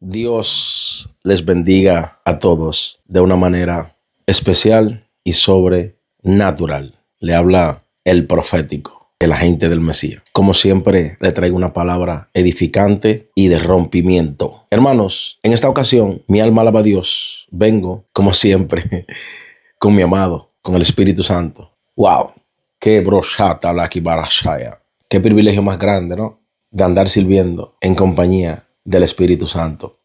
Dios les bendiga a todos de una manera especial y sobrenatural. Le habla el profético, el agente del Mesías. Como siempre, le traigo una palabra edificante y de rompimiento. Hermanos, en esta ocasión, mi alma alaba a Dios. Vengo, como siempre, con mi amado, con el Espíritu Santo. ¡Wow! ¡Qué broshata la kibarashaya! ¡Qué privilegio más grande!, ¿no? De andar sirviendo en compañía del Espíritu Santo.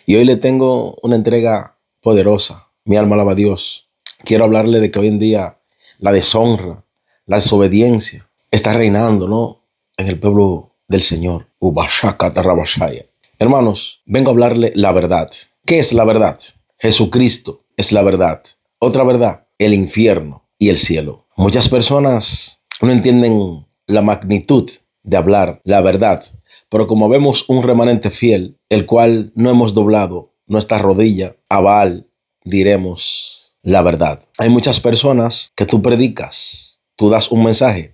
Y hoy le tengo una entrega poderosa. Mi alma alaba a Dios. Quiero hablarle de que hoy en día la deshonra, la desobediencia está reinando, ¿no?, en el pueblo del Señor. Hermanos, vengo a hablarle la verdad. ¿Qué es la verdad? Jesucristo es la verdad. Otra verdad, el infierno y el cielo. Muchas personas no entienden la magnitud de hablar la verdad, pero como vemos un remanente fiel, el cual no hemos doblado nuestra rodilla a Baal, diremos la verdad. Hay muchas personas que tú predicas, tú das un mensaje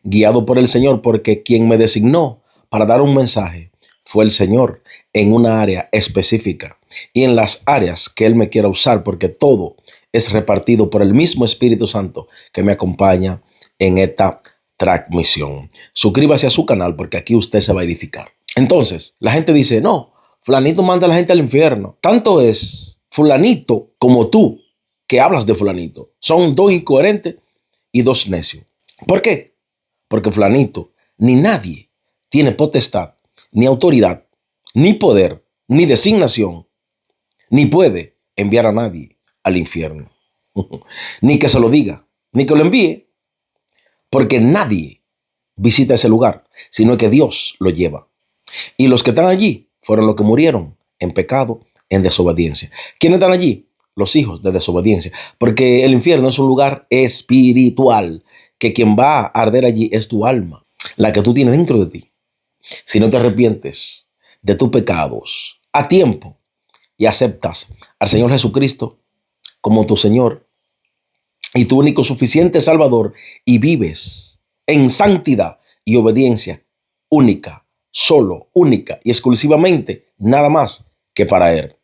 guiado por el Señor, porque quien me designó para dar un mensaje fue el Señor en una área específica y en las áreas que Él me quiera usar, porque todo es repartido por el mismo Espíritu Santo que me acompaña en esta transmisión. Suscríbase a su canal porque aquí usted se va a edificar. Entonces, la gente dice, no, fulanito manda a la gente al infierno. Tanto es fulanito como tú que hablas de fulanito. Son dos incoherentes y dos necios. ¿Por qué? Porque fulanito ni nadie tiene potestad, ni autoridad, ni poder, ni designación, ni puede enviar a nadie al infierno. Ni que se lo diga, ni que lo envíe, porque nadie visita ese lugar, sino que Dios lo lleva. Y los que están allí fueron los que murieron en pecado, en desobediencia. ¿Quiénes están allí? Los hijos de desobediencia. Porque el infierno es un lugar espiritual, que quien va a arder allí es tu alma, la que tú tienes dentro de ti. Si no te arrepientes de tus pecados a tiempo y aceptas al Señor Jesucristo como tu Señor y tu único suficiente Salvador, y vives en santidad y obediencia única, solo, única y exclusivamente, nada más que para Él.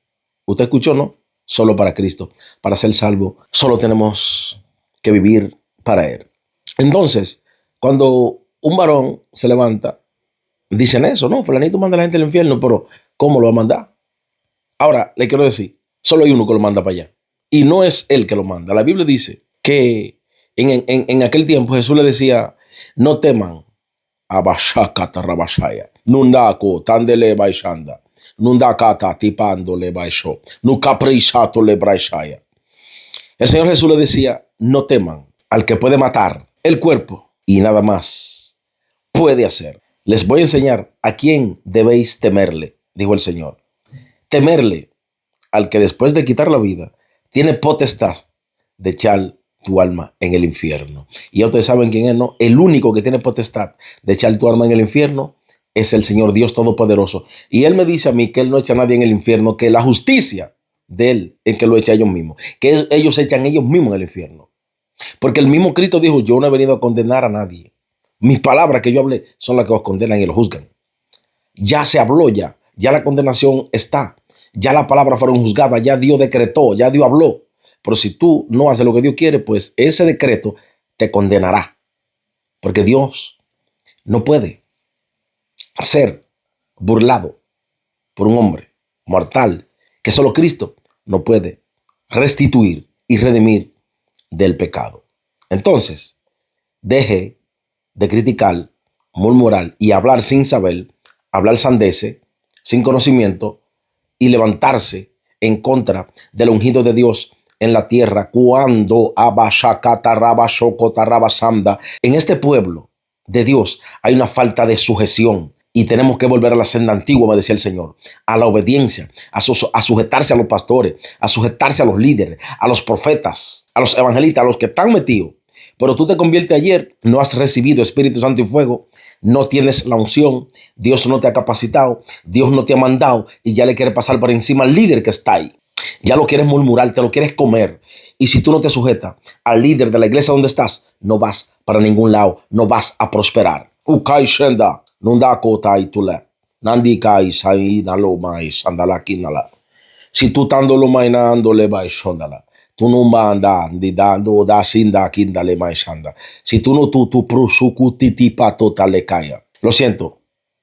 ¿Usted escuchó, no? Solo para Cristo. Para ser salvo, solo tenemos que vivir para Él. Entonces, cuando un varón se levanta, dicen eso, ¿no? Fulanito manda a la gente al infierno, pero ¿cómo lo va a mandar? Ahora, le quiero decir, solo hay uno que lo manda para allá. Y no es él que lo manda. La Biblia dice que en aquel tiempo Jesús le decía, no teman, abashakata rabashaya, nundako tandele baishanda, nundakata tipandole baisho, nukaprishato le braishaya. El Señor Jesús le decía, no teman al que puede matar el cuerpo y nada más puede hacer. Les voy a enseñar a quién debéis temerle, dijo el Señor. Temerle al que después de quitar la vida tiene potestad de echar tu alma en el infierno. Y ya ustedes saben quién es, ¿no? El único que tiene potestad de echar tu alma en el infierno es el Señor Dios Todopoderoso. Y Él me dice a mí que Él no echa a nadie en el infierno, que la justicia de Él es que lo echa a ellos mismos, que ellos echan ellos mismos en el infierno. Porque el mismo Cristo dijo, yo no he venido a condenar a nadie. Mis palabras que yo hablé son las que os condenan y los juzgan. Ya se habló, ya la condenación está. Ya las palabras fueron juzgadas, ya Dios decretó, ya Dios habló. Pero si tú no haces lo que Dios quiere, pues ese decreto te condenará. Porque Dios no puede ser burlado por un hombre mortal, que solo Cristo no puede restituir y redimir del pecado. Entonces, deje de criticar, murmurar y hablar sin saber, hablar sandeces, sin conocimiento, y levantarse en contra del ungido de Dios en la tierra. Cuando en este pueblo de Dios hay una falta de sujeción, y tenemos que volver a la senda antigua, me decía el Señor, a la obediencia, a sujetarse a los pastores, a sujetarse a los líderes, a los profetas, a los evangelistas, a los que están metidos. Pero tú te conviertes ayer, no has recibido Espíritu Santo y fuego, no tienes la unción, Dios no te ha capacitado, Dios no te ha mandado, y ya le quieres pasar por encima al líder que está ahí. Ya lo quieres murmurar, te lo quieres comer. Y si tú no te sujetas al líder de la iglesia donde estás, no vas para ningún lado, no vas a prosperar. Nandi kai sai nalo mai sandala kinala. Si tú tando lo mainando le vai shondala. Tú no manda di dando da sinda kindale mai shanda. Si tú no tu prosuku titipa total le kaya. Lo siento,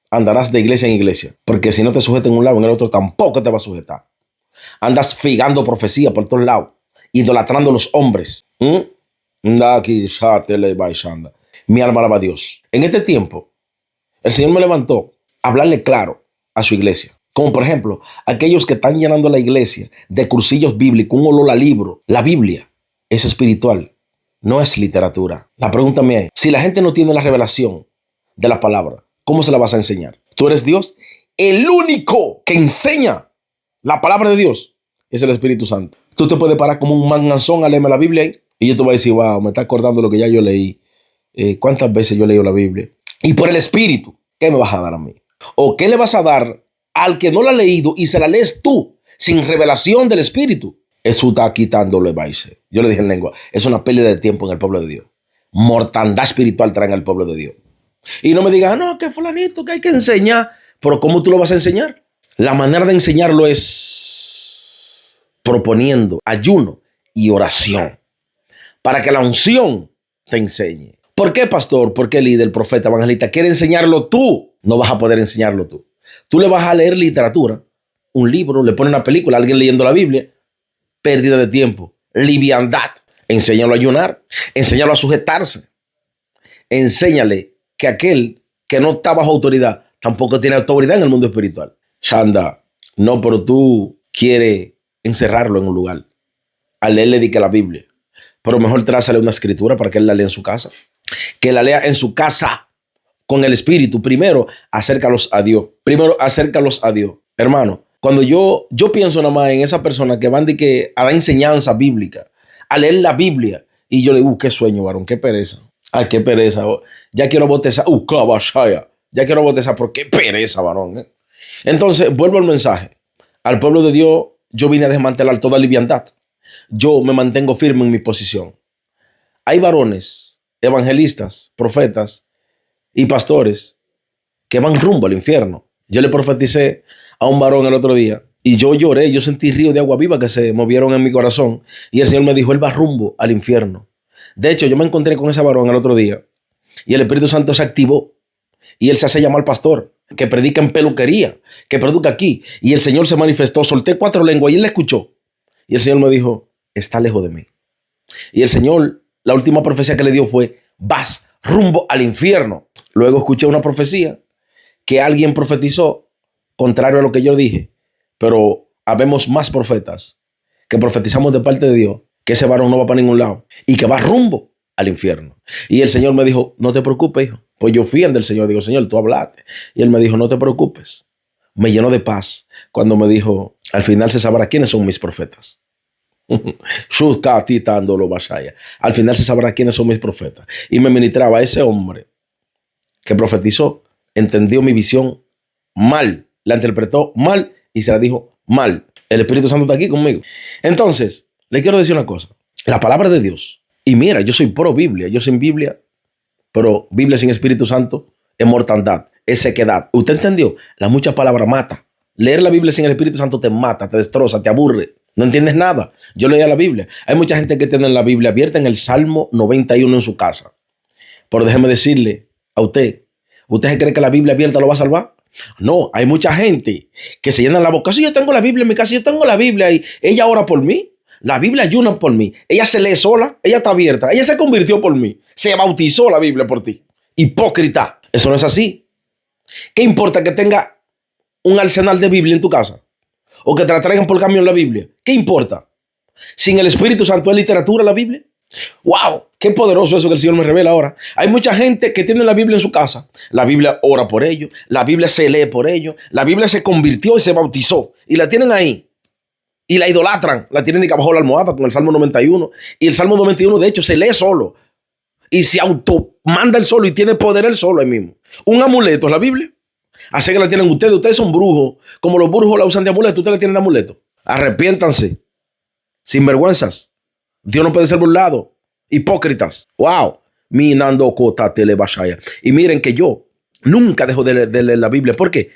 andarás de iglesia en iglesia, porque si no te sujeta en un lado, en el otro tampoco te va a sujetar. Andas figando profecía por todos lados, idolatrando a los hombres. Mi alma alaba a Dios. En este tiempo, el Señor me levantó a hablarle claro a su iglesia. Como por ejemplo, aquellos que están llenando la iglesia de cursillos bíblicos, un olor a libro. La Biblia es espiritual, no es literatura. La pregunta mía es, si la gente no tiene la revelación de la palabra, ¿cómo se la vas a enseñar? Tú eres Dios. El único que enseña la palabra de Dios es el Espíritu Santo. Tú te puedes parar como un manganzón a leerme la Biblia ahí, y yo te voy a decir, wow, me está acordando lo que ya yo leí. ¿Cuántas veces yo he leído la Biblia? Y por el Espíritu, ¿qué me vas a dar a mí? ¿O qué le vas a dar al que no la ha leído y se la lees tú sin revelación del Espíritu? Eso está quitándole baile. Yo le dije en lengua, es una pérdida de tiempo en el pueblo de Dios. Mortandad espiritual traen al pueblo de Dios. Y no me digas, no, que fulanito, que hay que enseñar. Pero ¿cómo tú lo vas a enseñar? La manera de enseñarlo es proponiendo ayuno y oración para que la unción te enseñe. ¿Por qué, pastor? ¿Por qué líder, profeta, evangelista? ¿Quiere enseñarlo tú? No vas a poder enseñarlo tú. Tú le vas a leer literatura, un libro, le pones una película, alguien leyendo la Biblia. Pérdida de tiempo, liviandad. Enséñalo a ayunar, enséñalo a sujetarse. Enséñale que aquel que no está bajo autoridad tampoco tiene autoridad en el mundo espiritual. Shanda, no, pero tú quieres encerrarlo en un lugar. A leerle di que la Biblia. Pero mejor trázale una escritura para que él la lea en su casa. Que la lea en su casa con el Espíritu. Primero, acércalos a Dios. Hermano, cuando yo pienso nada más en esa persona que van a dar enseñanza bíblica, a leer la Biblia, y yo le digo, qué sueño, varón, qué pereza. Ay, qué pereza. Ya quiero botezar. Ya quiero botezar, pero qué pereza, varón. Entonces, vuelvo al mensaje. Al pueblo de Dios, yo vine a desmantelar toda liviandad. Yo me mantengo firme en mi posición. Hay varones, evangelistas, profetas y pastores que van rumbo al infierno. Yo le profeticé a un varón el otro día y yo lloré, yo sentí ríos de agua viva que se movieron en mi corazón y el Señor me dijo, él va rumbo al infierno. De hecho, yo me encontré con ese varón el otro día y el Espíritu Santo se activó y él se hace llamar pastor, que predica en peluquería, que predica aquí, y el Señor se manifestó, solté 4 lenguas y él la escuchó y el Señor me dijo, está lejos de mí. Y el Señor, la última profecía que le dio fue, vas rumbo al infierno. Luego escuché una profecía que alguien profetizó contrario a lo que yo dije, pero habemos más profetas que profetizamos de parte de Dios que ese varón no va para ningún lado y que va rumbo al infierno. Y el Señor me dijo, no te preocupes, hijo. Pues yo fui ante el Señor, digo, Señor, tú hablaste. Y él me dijo, no te preocupes. Me llenó de paz cuando me dijo, al final se sabrá quiénes son mis profetas. Al final se sabrá quiénes son mis profetas. Y me ministraba ese hombre que profetizó, entendió mi visión mal, la interpretó mal y se la dijo mal. El Espíritu Santo está aquí conmigo. Entonces, le quiero decir una cosa. La palabra de Dios, y mira, yo soy pro Biblia, yo sin Biblia, pero Biblia sin Espíritu Santo es mortandad, es sequedad. ¿Usted entendió? La mucha palabra mata. Leer la Biblia sin el Espíritu Santo te mata, te destroza, te aburre. No entiendes nada. Yo leía la Biblia. Hay mucha gente que tiene la Biblia abierta en el Salmo 91 en su casa. Pero déjeme decirle a usted, ¿usted se cree que la Biblia abierta lo va a salvar? No, hay mucha gente que se llena la boca. Si yo tengo la Biblia en mi casa, yo tengo la Biblia y ella ora por mí. La Biblia ayuna por mí. Ella se lee sola, ella está abierta. Ella se convirtió por mí. Se bautizó la Biblia por ti. Hipócrita. Eso no es así. ¿Qué importa que tenga un arsenal de Biblia en tu casa? O que te la traigan por camión la Biblia. ¿Qué importa? Sin el Espíritu Santo es literatura la Biblia. ¡Wow! Qué poderoso eso que el Señor me revela ahora. Hay mucha gente que tiene la Biblia en su casa. La Biblia ora por ellos. La Biblia se lee por ellos. La Biblia se convirtió y se bautizó. Y la tienen ahí. Y la idolatran. La tienen bajo la almohada con el Salmo 91. Y el Salmo 91 de hecho se lee solo. Y se automanda el solo y tiene poder el solo ahí mismo. Un amuleto es la Biblia. Así que la tienen ustedes. Ustedes son brujos. Como los brujos la usan de amuleto, ustedes la tienen de amuleto. Arrepiéntanse. Sinvergüenzas. Dios no puede ser burlado. Hipócritas. Wow. Minando cota telebashaya. Y miren que yo nunca dejo de leer la Biblia. ¿Por qué?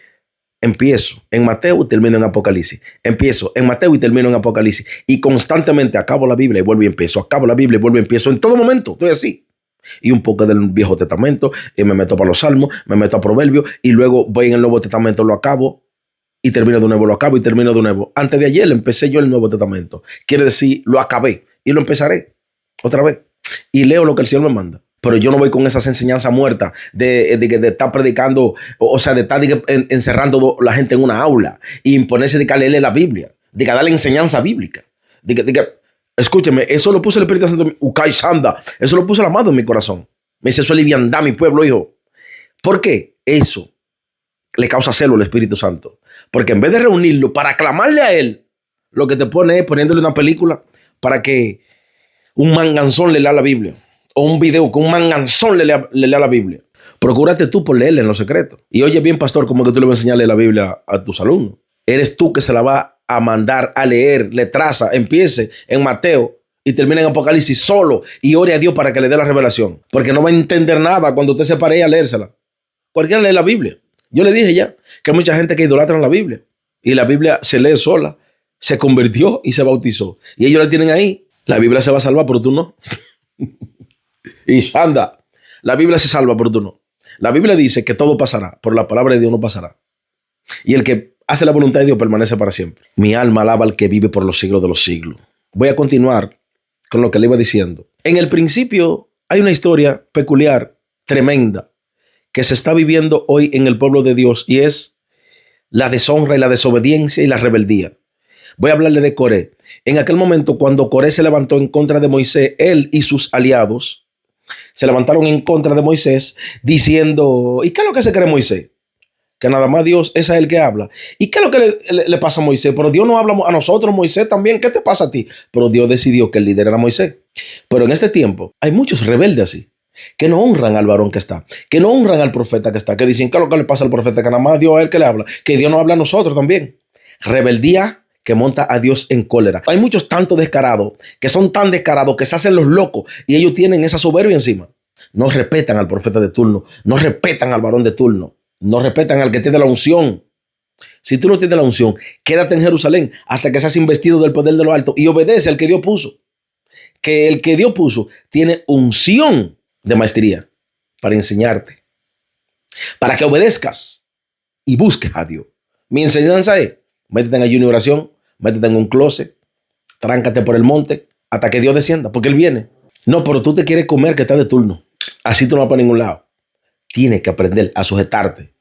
Empiezo en Mateo y termino en Apocalipsis. Empiezo en Mateo y termino en Apocalipsis. Y constantemente acabo la Biblia y vuelvo y empiezo. Acabo la Biblia y vuelvo y empiezo. En todo momento estoy así. Y un poco del Viejo Testamento, y me meto para los Salmos, me meto a Proverbios, y luego voy en el Nuevo Testamento, lo acabo, y termino de nuevo, lo acabo y termino de nuevo. Antes de ayer empecé yo el Nuevo Testamento. Quiere decir, lo acabé y lo empezaré otra vez. Y leo lo que el Señor me manda. Pero yo no voy con esas enseñanzas muertas de estar predicando, o sea, de estar encerrando a la gente en una aula y imponerse de que leerle la Biblia, de que darle enseñanza bíblica. Escúcheme, eso lo puso el Espíritu Santo, Ukai Sanda, eso lo puso el amado en mi corazón. Me dice, eso es liviandad, mi pueblo, hijo. ¿Por qué? Eso le causa celo al Espíritu Santo. Porque en vez de reunirlo para aclamarle a él, lo que te pone es poniéndole una película para que un manganzón le lea la Biblia. O un video que un manganzón le lea la Biblia. Procúrate tú por leerla en lo secreto. Y oye bien, pastor, como que tú le vas a enseñarle la Biblia a tus alumnos. Eres tú que se la va a mandar a leer, le traza, empiece en Mateo y termine en Apocalipsis solo y ore a Dios para que le dé la revelación. Porque no va a entender nada cuando usted se pare a leérsela. Cualquiera lee la Biblia. Yo le dije ya que hay mucha gente que idolatra la Biblia. Y la Biblia se lee sola, se convirtió y se bautizó. Y ellos la tienen ahí. La Biblia se va a salvar, pero tú no. Y anda, la Biblia se salva, pero tú no. La Biblia dice que todo pasará, pero la palabra de Dios no pasará. Y el que hace la voluntad de Dios permanece para siempre. Mi alma alaba al que vive por los siglos de los siglos. Voy a continuar con lo que le iba diciendo. En el principio hay una historia peculiar, tremenda, que se está viviendo hoy en el pueblo de Dios, y es la deshonra y la desobediencia y la rebeldía. Voy a hablarle de Coré. En aquel momento, cuando Coré se levantó en contra de Moisés, él y sus aliados se levantaron en contra de Moisés diciendo, ¿y qué es lo que se cree Moisés? Que nada más Dios es a él que habla. ¿Y qué es lo que le pasa a Moisés? Pero Dios no habla a nosotros, Moisés también. ¿Qué te pasa a ti? Pero Dios decidió que el líder era Moisés. Pero en este tiempo hay muchos rebeldes así, que no honran al varón que está, que no honran al profeta que está, que dicen, ¿qué es lo que le pasa al profeta? Que nada más Dios es el que le habla, que Dios no habla a nosotros también. Rebeldía que monta a Dios en cólera. Hay muchos tantos descarados que son tan descarados que se hacen los locos y ellos tienen esa soberbia encima. No respetan al profeta de turno, no respetan al varón de turno, no respetan al que tiene la unción. Si tú no tienes la unción, quédate en Jerusalén hasta que seas investido del poder de lo alto y obedece al que Dios puso. Que el que Dios puso tiene unción de maestría para enseñarte, para que obedezcas y busques a Dios. Mi enseñanza es, métete en ayuno y oración, métete en un closet, tráncate por el monte hasta que Dios descienda, porque Él viene. No, pero tú te quieres comer que está de turno. Así tú no vas para ningún lado. Tienes que aprender a sujetarte.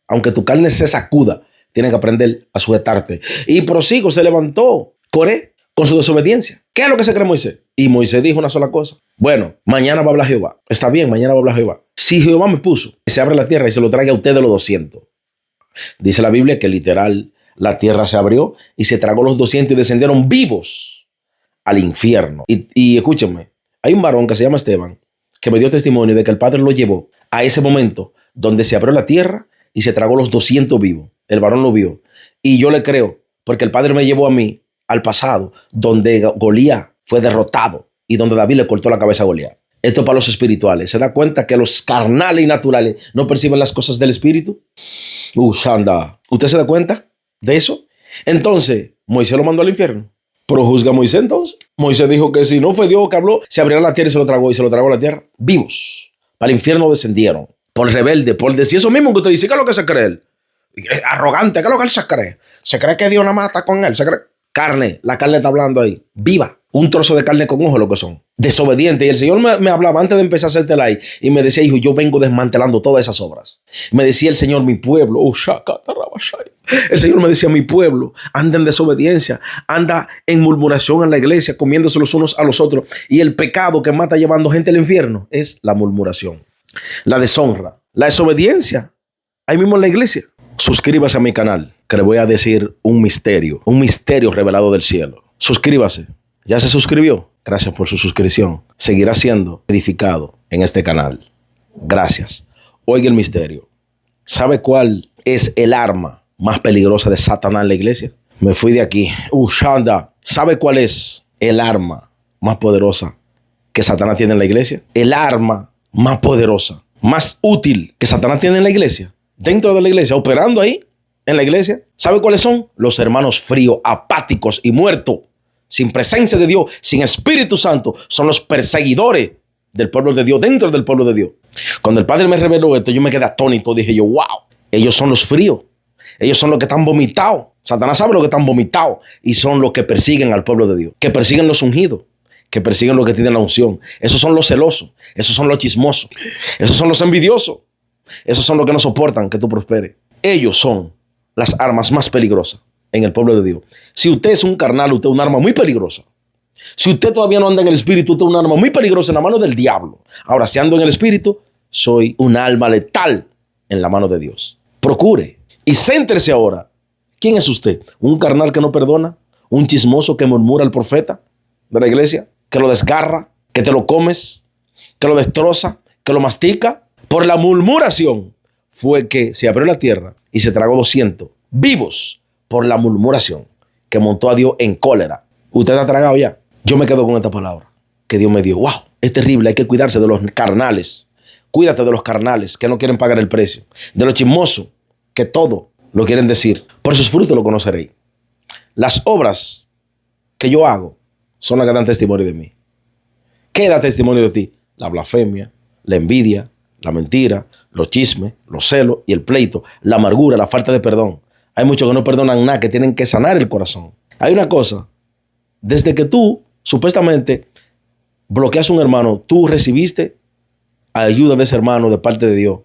Aunque tu carne se sacuda, tienes que aprender a sujetarte. Y prosigo, se levantó Coré con su desobediencia. ¿Qué es lo que se cree Moisés? Y Moisés dijo una sola cosa. Bueno, mañana va a hablar Jehová. Está bien, mañana va a hablar Jehová. Si Jehová me puso, que se abre la tierra y se lo traiga a usted de los 200. Dice la Biblia que literal la tierra se abrió y se tragó los 200 y descendieron vivos al infierno. Y escúchenme, hay un varón que se llama Esteban que me dio testimonio de que el Padre lo llevó a ese momento donde se abrió la tierra y se tragó los 200 vivos. El varón lo vio. Y yo le creo, porque el Padre me llevó a mí al pasado, donde Goliat fue derrotado y donde David le cortó la cabeza a Goliat. Esto para los espirituales. ¿Se da cuenta que los carnales y naturales no perciben las cosas del espíritu? Shanda. ¿Usted se da cuenta de eso? Entonces, Moisés lo mandó al infierno. Pero juzga a Moisés entonces. Moisés dijo que si no fue Dios que habló, se abrirá la tierra y se lo tragó. Y se lo tragó la tierra. Vivos. Para el infierno descendieron. Por rebelde, por decir eso mismo que usted dice. ¿Qué es lo que se cree él? Arrogante, ¿qué es lo que él se cree? Se cree que Dios nada más está con él. Se cree. Carne, la carne está hablando ahí. Viva. Un trozo de carne con ojo lo que son. Desobediente. Y el Señor me hablaba antes de empezar a hacerte live. Y me decía, hijo, yo vengo desmantelando todas esas obras. Me decía el Señor, mi pueblo. El Señor me decía, mi pueblo anda en desobediencia. Anda en murmuración en la iglesia, comiéndose los unos a los otros. Y el pecado que mata llevando gente al infierno es la murmuración, la deshonra, la desobediencia. Ahí mismo en la iglesia. Suscríbase a mi canal, que le voy a decir un misterio revelado del cielo. Suscríbase. ¿Ya se suscribió? Gracias por su suscripción. Seguirá siendo edificado en este canal. Gracias. Oiga el misterio. ¿Sabe cuál es el arma más peligrosa de Satanás en la iglesia? Me fui de aquí. Shanda. ¿Sabe cuál es el arma más poderosa que Satanás tiene en la iglesia? El arma más poderosa, más útil que Satanás tiene en la iglesia. Dentro de la iglesia, operando ahí, en la iglesia. ¿Sabe cuáles son? Los hermanos fríos, apáticos y muertos, sin presencia de Dios, sin Espíritu Santo. Son los perseguidores del pueblo de Dios, dentro del pueblo de Dios. Cuando el Padre me reveló esto, yo me quedé atónito. Dije yo, wow, ellos son los fríos. Ellos son los que están vomitados. Satanás sabe lo que están vomitados. Y son los que persiguen al pueblo de Dios, que persiguen los ungidos, que persiguen los que tienen la unción. Esos son los celosos. Esos son los chismosos. Esos son los envidiosos. Esos son los que no soportan que tú prosperes. Ellos son las armas más peligrosas en el pueblo de Dios. Si usted es un carnal, usted es un arma muy peligrosa. Si usted todavía no anda en el espíritu, usted es un arma muy peligrosa en la mano del diablo. Ahora, si ando en el espíritu, soy un alma letal en la mano de Dios. Procure y céntrese ahora. ¿Quién es usted? ¿Un carnal que no perdona? ¿Un chismoso que murmura al profeta de la iglesia? ¿Que lo desgarra? ¿Que te lo comes? ¿Que lo destroza? ¿Que lo mastica? Por la murmuración fue que se abrió la tierra y se tragó 200 vivos por la murmuración que montó a Dios en cólera. ¿Usted ha tragado ya? Yo me quedo con esta palabra que Dios me dio. ¡Wow! Es terrible. Hay que cuidarse de los carnales. Cuídate de los carnales que no quieren pagar el precio. De los chismosos que todo lo quieren decir. Por sus frutos lo conoceréis. Las obras que yo hago son las que dan testimonio de mí. ¿Qué da testimonio de ti? La blasfemia, la envidia, la mentira, los chismes, los celos y el pleito, la amargura, la falta de perdón. Hay muchos que no perdonan nada, que tienen que sanar el corazón. Hay una cosa. Desde que tú supuestamente bloqueas a un hermano, tú recibiste ayuda de ese hermano de parte de Dios.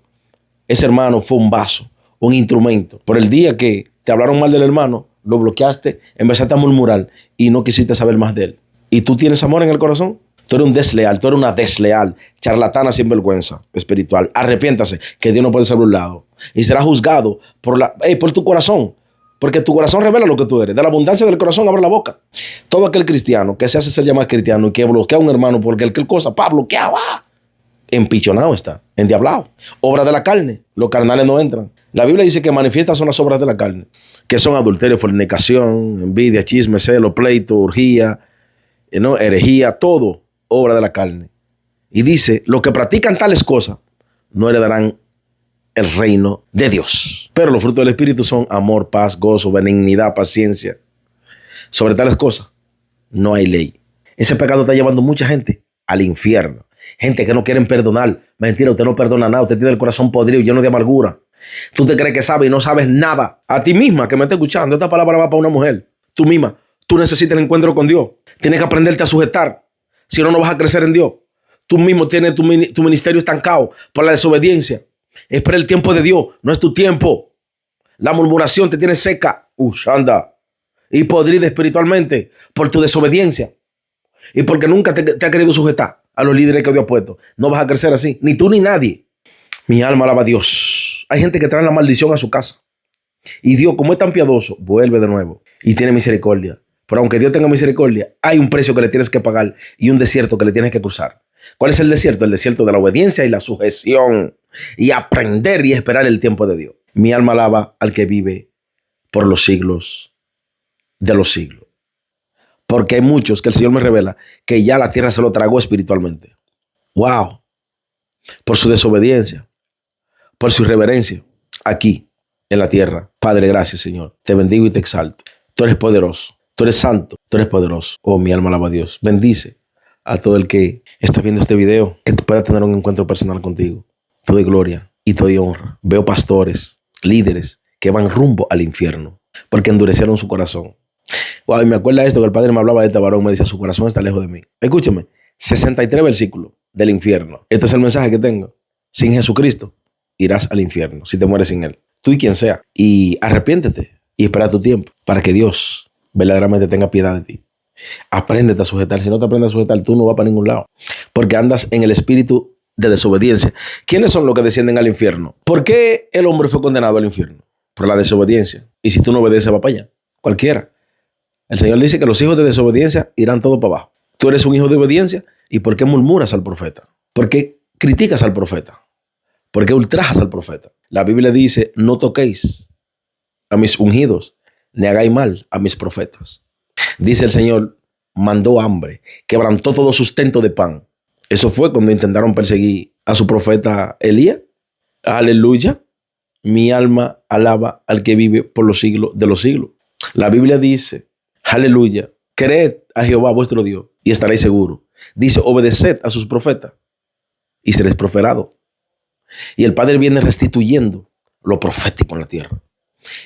Ese hermano fue un vaso, un instrumento. Por el día que te hablaron mal del hermano, lo bloqueaste, empezaste a murmurar y no quisiste saber más de él. ¿Y tú tienes amor en el corazón? Tú eres un desleal, tú eres una desleal, charlatana sin vergüenza espiritual. Arrepiéntase, que Dios no puede ser burlado. Y será juzgado por tu corazón. Porque tu corazón revela lo que tú eres. De la abundancia del corazón abre la boca. Todo aquel cristiano que se hace ser llamado cristiano y que bloquea a un hermano porque cualquier cosa, bloqueado, empichonado está, endiablado. Obra de la carne. Los carnales no entran. La Biblia dice que manifiestas son las obras de la carne, que son adulterio, fornicación, envidia, chisme, celo, pleito, orgía, herejía, todo obra de la carne. Y dice, los que practican tales cosas no heredarán el reino de Dios. Pero los frutos del Espíritu son amor, paz, gozo, benignidad, paciencia. Sobre tales cosas no hay ley. Ese pecado está llevando mucha gente al infierno. Gente que no quieren perdonar. Mentira, usted no perdona nada. Usted tiene el corazón podrido, lleno de amargura. Tú te crees que sabes y no sabes nada. A ti misma que me estás escuchando, esta palabra va para una mujer. Tú misma, tú necesitas el encuentro con Dios. Tienes que aprenderte a sujetar. Si no, no vas a crecer en Dios. Tú mismo tienes tu ministerio estancado por la desobediencia. Espera el tiempo de Dios, no es tu tiempo. La murmuración te tiene seca, anda, y podrida espiritualmente por tu desobediencia. Y porque nunca te ha querido sujetar a los líderes que Dios ha puesto. No vas a crecer así, ni tú ni nadie. Mi alma alaba a Dios. Hay gente que trae la maldición a su casa. Y Dios, como es tan piadoso, vuelve de nuevo y tiene misericordia. Pero aunque Dios tenga misericordia, hay un precio que le tienes que pagar y un desierto que le tienes que cruzar. ¿Cuál es el desierto? El desierto de la obediencia y la sujeción. Y aprender y esperar el tiempo de Dios. Mi alma alaba al que vive por los siglos de los siglos. Porque hay muchos que el Señor me revela que ya la tierra se lo tragó espiritualmente. ¡Wow! Por su desobediencia, por su irreverencia, aquí en la tierra. Padre, gracias, Señor. Te bendigo y te exalto. Tú eres poderoso, tú eres santo, tú eres poderoso. Oh, mi alma alaba a Dios. Bendice a todo el que está viendo este video, que pueda tener un encuentro personal contigo. Te doy gloria y te doy honra. Veo pastores, líderes que van rumbo al infierno porque endurecieron su corazón. Wow, y me acuerda esto que el Padre me hablaba de este varón, me decía, su corazón está lejos de mí. Escúchame, 63 versículos del infierno. Este es el mensaje que tengo. Sin Jesucristo irás al infierno, si te mueres sin Él. Tú y quien sea. Y arrepiéntete y espera tu tiempo para que Dios verdaderamente tenga piedad de ti. Apréndete a sujetar. Si no te aprendes a sujetar, tú no vas para ningún lado. Porque andas en el espíritu de desobediencia. ¿Quiénes son los que descienden al infierno? ¿Por qué el hombre fue condenado al infierno? Por la desobediencia. Y si tú no obedeces, va para allá. Cualquiera. El Señor dice que los hijos de desobediencia irán todos para abajo. Tú eres un hijo de obediencia. ¿Y por qué murmuras al profeta? ¿Por qué criticas al profeta? ¿Por qué ultrajas al profeta? La Biblia dice, no toquéis a mis ungidos, ni hagáis mal a mis profetas. Dice el Señor, mandó hambre, quebrantó todo sustento de pan. Eso fue cuando intentaron perseguir a su profeta Elías. Aleluya. Mi alma alaba al que vive por los siglos de los siglos. La Biblia dice, aleluya, creed a Jehová vuestro Dios y estaréis seguros. Dice, obedeced a sus profetas y seréis prosperados. Y el Padre viene restituyendo lo profético en la tierra.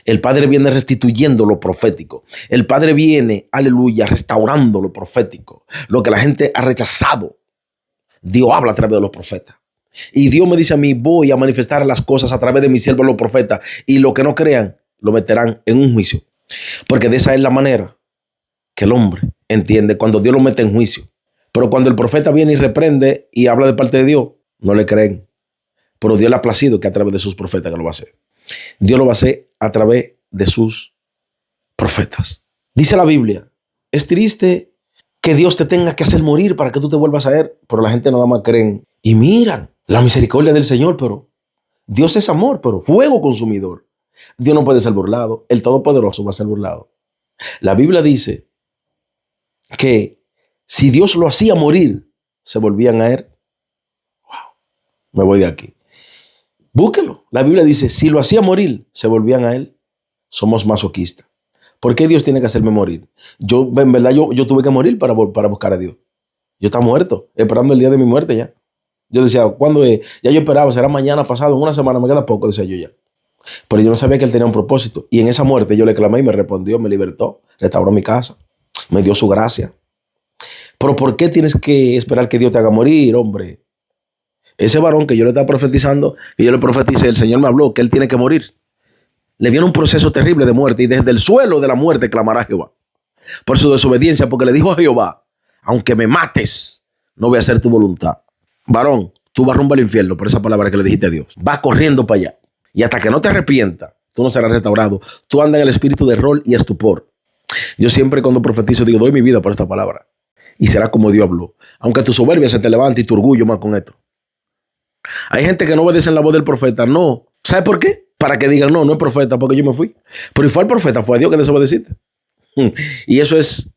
El Padre viene restituyendo lo profético. El Padre viene, aleluya, restaurando lo profético. Lo que la gente ha rechazado, Dios habla a través de los profetas. Y Dios me dice a mí, voy a manifestar las cosas a través de mis siervos los profetas. Y los que no crean, lo meterán en un juicio. Porque de esa es la manera que el hombre entiende cuando Dios lo mete en juicio. Pero cuando el profeta viene y reprende y habla de parte de Dios, no le creen. Pero Dios le ha placido que a través de sus profetas que lo va a hacer. Dios lo va a hacer a través de sus profetas. Dice la Biblia, es triste que Dios te tenga que hacer morir para que tú te vuelvas a Él, pero la gente nada más creen y miran la misericordia del Señor, pero Dios es amor, pero fuego consumidor. Dios no puede ser burlado, el Todopoderoso va a ser burlado. La Biblia dice que si Dios lo hacía morir, se volvían a Él. Wow, me voy de aquí. Búsquelo. La Biblia dice, si lo hacía morir, se volvían a Él. Somos masoquistas. ¿Por qué Dios tiene que hacerme morir? En verdad, yo tuve que morir para buscar a Dios. Yo estaba muerto, esperando el día de mi muerte ya. Yo decía, ¿cuándo es? Ya yo esperaba, será mañana, pasado, en una semana, me queda poco, decía yo ya. Pero yo no sabía que Él tenía un propósito. Y en esa muerte yo le clamé y me respondió, me libertó, restauró mi casa, me dio su gracia. Pero ¿por qué tienes que esperar que Dios te haga morir, hombre? Ese varón que yo le estaba profetizando, y yo le profeticé, el Señor me habló que él tiene que morir. Le viene un proceso terrible de muerte y desde el suelo de la muerte clamará a Jehová por su desobediencia, porque le dijo a Jehová, aunque me mates, no voy a hacer tu voluntad. Varón, tú vas rumbo al infierno por esa palabra que le dijiste a Dios. Vas corriendo para allá y hasta que no te arrepientas, tú no serás restaurado. Tú andas en el espíritu de error y estupor. Yo siempre cuando profetizo digo, doy mi vida por esta palabra y será como Dios habló. Aunque tu soberbia se te levante y tu orgullo más con esto. Hay gente que no obedece la voz del profeta. No. ¿Sabe por qué? Para que digan, no es profeta porque yo me fui. Pero si fue el profeta, fue a Dios que desobedeciste. Y eso es,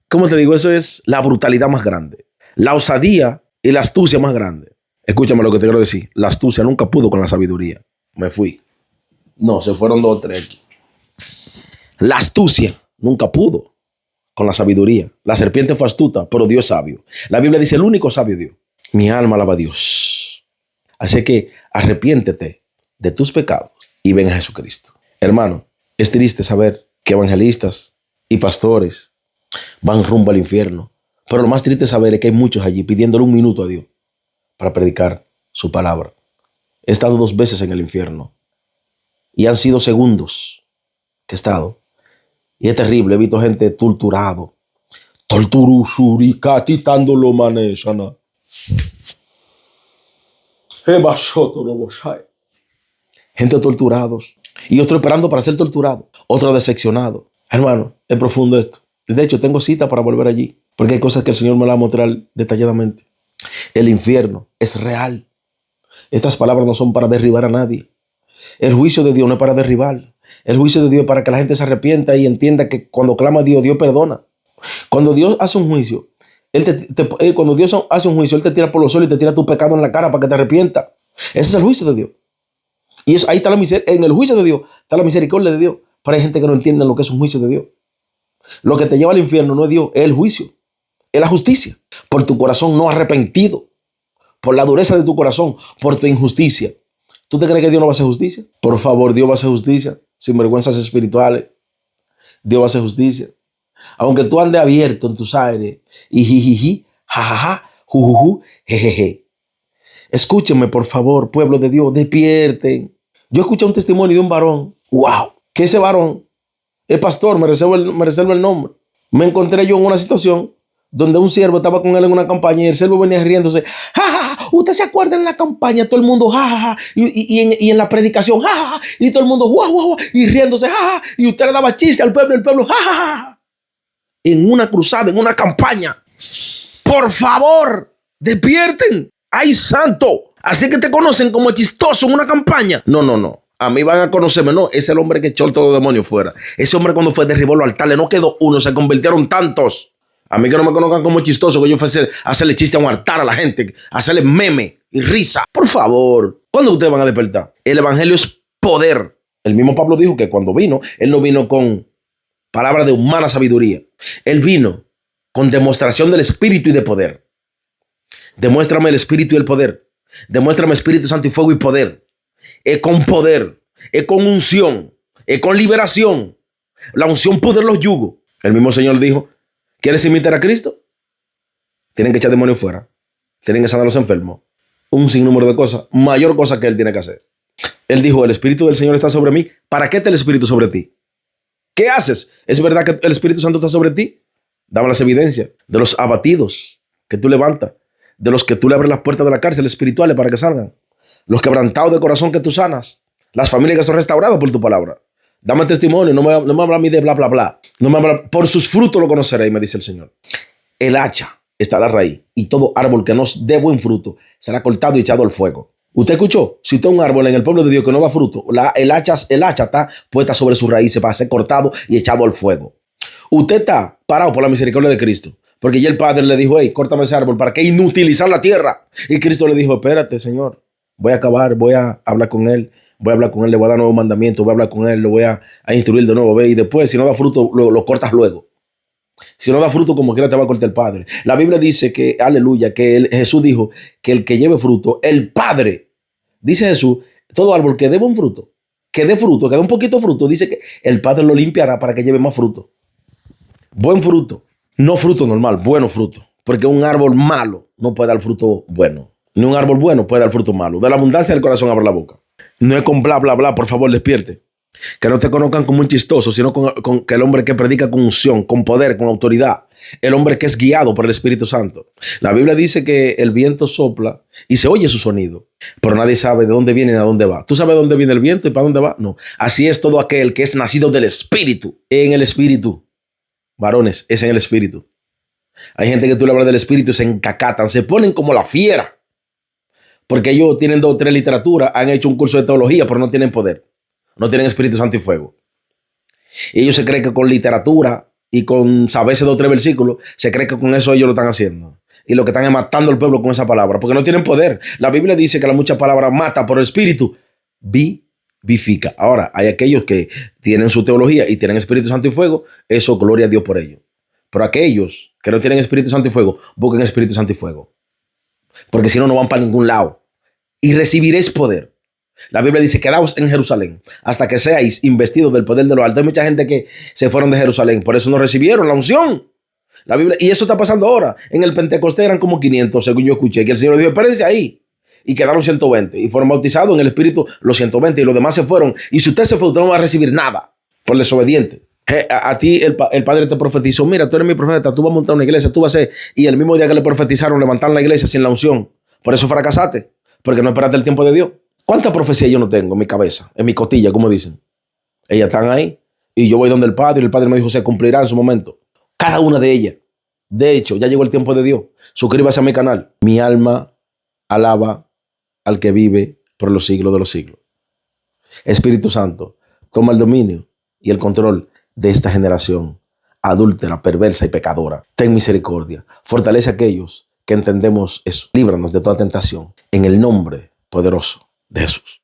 ¿cómo te digo? Eso es la brutalidad más grande. La osadía y la astucia más grande. Escúchame lo que te quiero decir. La astucia nunca pudo con la sabiduría. Me fui. No, se fueron 2 o 3 aquí. La astucia nunca pudo con la sabiduría. La serpiente fue astuta, pero Dios es sabio. La Biblia dice, el único sabio es Dios. Mi alma alaba a Dios. Así que arrepiéntete de tus pecados y ven a Jesucristo. Hermano, es triste saber que evangelistas y pastores van rumbo al infierno. Pero lo más triste es saber es que hay muchos allí pidiéndole un minuto a Dios para predicar su palabra. He estado 2 veces en el infierno y han sido segundos que he estado. Y es terrible, he visto gente torturado. Torturusuricatándolo maneshana. Gente torturados y otro esperando para ser torturado, otro decepcionado. Hermano, es profundo esto. De hecho, tengo cita para volver allí, porque hay cosas que el Señor me la va a mostrar detalladamente. El infierno es real. Estas palabras no son para derribar a nadie. El juicio de Dios no es para derribar. El juicio de Dios es para que la gente se arrepienta y entienda que cuando clama a Dios, Dios perdona. Cuando Dios hace un juicio, cuando Dios hace un juicio, Él te tira por los suelos y te tira tu pecado en la cara para que te arrepientas. Ese es el juicio de Dios. Y eso, ahí está en el juicio de Dios está la misericordia de Dios. Pero hay gente que no entiende lo que es un juicio de Dios. Lo que te lleva al infierno no es Dios, es el juicio, es la justicia. Por tu corazón no arrepentido, por la dureza de tu corazón, por tu injusticia. ¿Tú te crees que Dios no va a hacer justicia? Por favor, Dios va a hacer justicia, sin vergüenzas espirituales. Dios va a hacer justicia. Aunque tú andes abierto en tus aires y jijiji, jajaja, jujuju, jejeje. Escúchenme, por favor, pueblo de Dios, despierten. Yo escuché un testimonio de un varón. ¡Wow! Que ese varón es pastor, me reservo el nombre. Me encontré yo en una situación donde un siervo estaba con él en una campaña y el siervo venía riéndose. ¡Ja, ja, ja! ¿Usted se acuerda en la campaña? Todo el mundo, ja, ja, ja. Y en la predicación, ja, ja, ja. Y todo el mundo, guau, guau, guau. Y riéndose, ja, ja. Y usted le daba chiste al pueblo, el pueblo, ja, ja, ja. En una cruzada, en una campaña. Por favor, despierten. ¡Ay, santo! Así que te conocen como chistoso en una campaña. No. A mí van a conocerme. No, es el hombre que echó todos los demonios fuera. Ese hombre cuando fue derribó los altares, no quedó uno, se convirtieron tantos. A mí que no me conozcan como chistoso, que yo fui a hacerle chiste a un altar a la gente, hacerle meme y risa. Por favor, ¿cuándo ustedes van a despertar? El evangelio es poder. El mismo Pablo dijo que cuando vino, él no vino con palabras de humana sabiduría. Él vino con demostración del Espíritu y de poder. Demuéstrame el Espíritu y el poder. Demuéstrame Espíritu Santo y fuego y poder. Es con poder, es con unción, es con liberación. La unción pudre los yugos. El mismo Señor dijo, ¿quieres imitar a Cristo? Tienen que echar demonios fuera. Tienen que sanar a los enfermos. Un sinnúmero de cosas. Mayor cosa que Él tiene que hacer. Él dijo, el Espíritu del Señor está sobre mí. ¿Para qué está el Espíritu sobre ti? ¿Qué haces? ¿Es verdad que el Espíritu Santo está sobre ti? Dame las evidencias de los abatidos que tú levantas, de los que tú le abres las puertas de la cárcel espirituales para que salgan, los quebrantados de corazón que tú sanas, las familias que son restauradas por tu palabra. Dame testimonio, no me habla a mí de bla, bla, bla. No me habla, por sus frutos lo conoceréis, me dice el Señor. El hacha está a la raíz y todo árbol que no dé buen fruto será cortado y echado al fuego. ¿Usted escuchó? Si usted es un árbol en el pueblo de Dios que no da fruto, el hacha está puesta sobre sus raíces para ser cortado y echado al fuego. Usted está parado por la misericordia de Cristo, porque ya el Padre le dijo, hey, córtame ese árbol, ¿para qué inutilizar la tierra? Y Cristo le dijo, espérate, Señor, voy a acabar, voy a hablar con él, le voy a dar nuevos mandamientos, voy a hablar con él, lo voy a instruir de nuevo, ve, y después, si no da fruto, lo cortas luego. Si no da fruto, como quiera te va a cortar el Padre. La Biblia dice que, aleluya, que Jesús dijo que el que lleve fruto, el Padre, dice Jesús, todo árbol que dé un fruto, que dé fruto, que dé un poquito de fruto, dice que el Padre lo limpiará para que lleve más fruto. Buen fruto, no fruto normal, bueno fruto. Porque un árbol malo no puede dar fruto bueno. Ni un árbol bueno puede dar fruto malo. De la abundancia del corazón abre la boca. No es con bla, bla, bla, por favor, despierte. Que no te conozcan como un chistoso, sino con que el hombre que predica con unción, con poder, con autoridad. El hombre que es guiado por el Espíritu Santo. La Biblia dice que el viento sopla y se oye su sonido, pero nadie sabe de dónde viene ni a dónde va. ¿Tú sabes de dónde viene el viento y para dónde va? No. Así es todo aquel que es nacido del Espíritu. En el Espíritu. Varones, es en el Espíritu. Hay gente que tú le hablas del Espíritu y se encacatan, se ponen como la fiera. Porque ellos tienen 2 o 3 literaturas, han hecho un curso de teología, pero no tienen poder. No tienen Espíritu Santo y fuego. Y ellos se creen que con literatura y con saberse 2 o 3 versículos, se creen que con eso ellos lo están haciendo. Y lo que están es matando al pueblo con esa palabra, porque no tienen poder. La Biblia dice que la mucha palabra mata, pero el Espíritu vivifica. Ahora, hay aquellos que tienen su teología y tienen Espíritu Santo y fuego, eso, gloria a Dios por ello. Pero aquellos que no tienen Espíritu Santo y fuego, busquen Espíritu Santo y fuego. Porque si no, no van para ningún lado. Y recibiréis poder. La Biblia dice, quedaos en Jerusalén hasta que seáis investidos del poder de lo alto. Hay mucha gente que se fueron de Jerusalén, por eso no recibieron la unción. La Biblia, y eso está pasando ahora. En el Pentecostés eran como 500, según yo escuché, que el Señor dijo, espérense ahí. Y quedaron 120 y fueron bautizados en el Espíritu los 120 y los demás se fueron. Y si usted se fue, usted no va a recibir nada por desobediente. A ti el Padre te profetizó, mira, tú eres mi profeta, tú vas a montar una iglesia, tú vas a hacer. Y el mismo día que le profetizaron, levantaron la iglesia sin la unción. Por eso fracasaste, porque no esperaste el tiempo de Dios. ¿Cuántas profecías yo no tengo en mi cabeza, en mi costilla, como dicen? Ellas están ahí y yo voy donde el Padre me dijo, se cumplirá en su momento. Cada una de ellas. De hecho, ya llegó el tiempo de Dios. Suscríbase a mi canal. Mi alma alaba al que vive por los siglos de los siglos. Espíritu Santo, toma el dominio y el control de esta generación adúltera, perversa y pecadora. Ten misericordia. Fortalece a aquellos que entendemos eso. Líbranos de toda tentación. En el nombre poderoso de Jesús.